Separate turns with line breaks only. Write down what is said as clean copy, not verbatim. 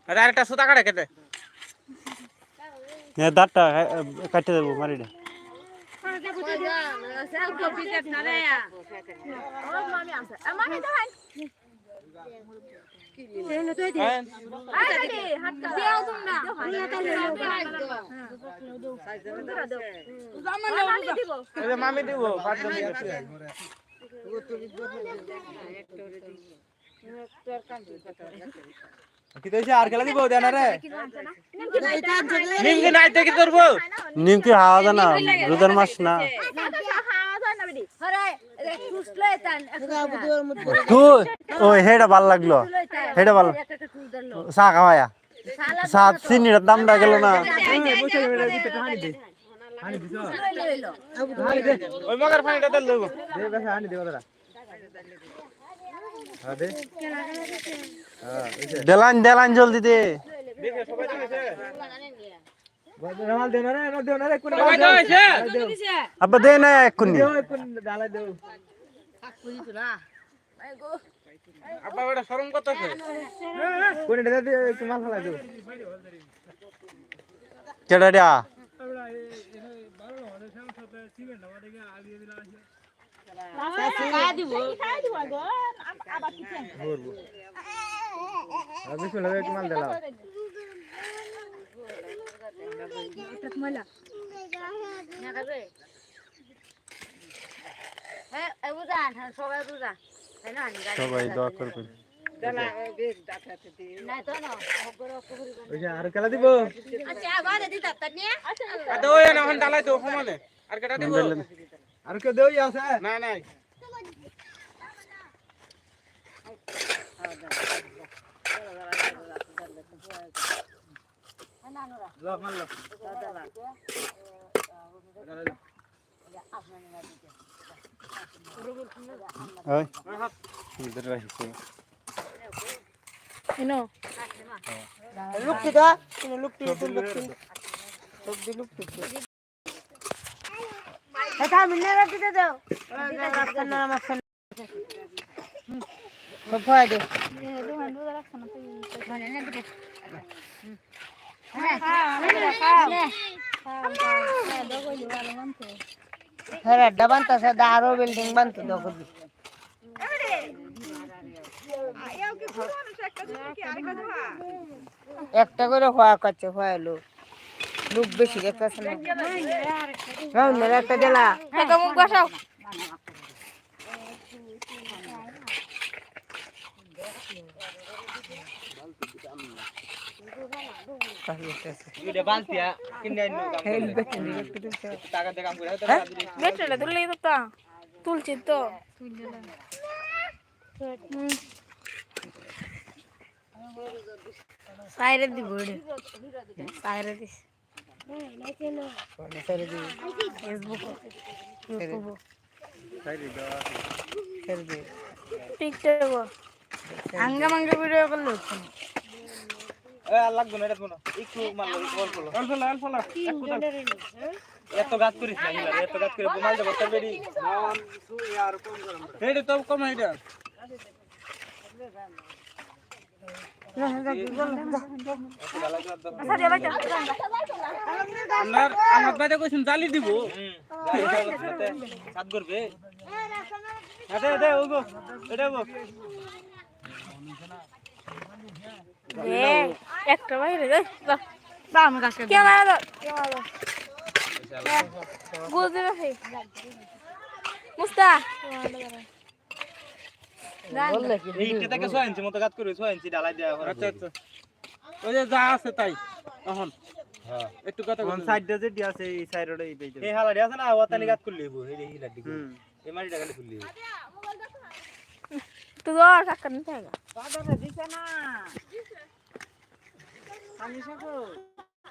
আরে আরেকটা সুতা কাটে কেটে
এ দাঁতটা কাটতে দেবো মারিটা
মামি দিব আর খেলা দিব দেনা রে নিমকি নাইতে কি করবো
নিমকি হাওয়া যায় না রোজার মাস না তুই ওই হেটা ভাল লাগলো হেটা ভাল চা খাওয়ায়া চা চিনির দামটা গেল না
ওই মগার পানিটা তেল দেবো
দেলান দেলান জলদি দে আব্বা দে না এক্ষুনি
আব্বা বেটা শরম করতেছে
কেডা সবাই দোয়া করবেন
আর খেলা দিব ডালাই তো সমানে আর কেটা দিব আর কে দেই আছে না নাই লো মারলো
ওই ইধর রাখিছে
এনো
লুকটি দা তুমি লুকটি সবজি লুকটি এটা মিলে রাখতে দাও রাস্তা না মাছ সব হয় দে হ্যাঁ ডাবান তো সাদা আরো বিল্ডিং বানতো দেখো একটা করে হওয়া করছে হয়ালো লোক বেশি দেখতেছে না একটা জেলা
মুখ বসাও বেটটা তুললে তো তুলছি তো সাইরে দিব সাইরে দিস ফেসবুক ইউটিউব টিকটক আঙ্গা মাঙ্গা ভিডিও করলে
এ আর লাগবে না এটা কোন একটু মারলো অল্প অল্প এত গাছ করিস না এত গাছ করে বোমাল দেব তবে রেডি নাম সু আর কম গরম রেডি তো কম এটা আমার বাইরে কইছুন জালি দিব সাত করবে দে ওগো এটা ওগো
একটা বাইরে দাম গাছ ক্যামেরা গুজে রাখি মুস্তা
এইটা থেকে 6 ইঞ্চি মতো কাট করে 6 ইঞ্চি ঢালাই দেয়া হবে আচ্ছা আচ্ছা ওই যে যা আছে তাই তখন হ্যাঁ একটু কথা কোন সাইডে যেটি আছে এই সাইডে এই পেইছে এই হালাডি আছে না ওতানি কাট করলে হইবো এই হিলাডি এই মাটিটা খালি খুললে হইবো
তুই আর কাট করতে থাকা
বাজারে দিছে না আমি সব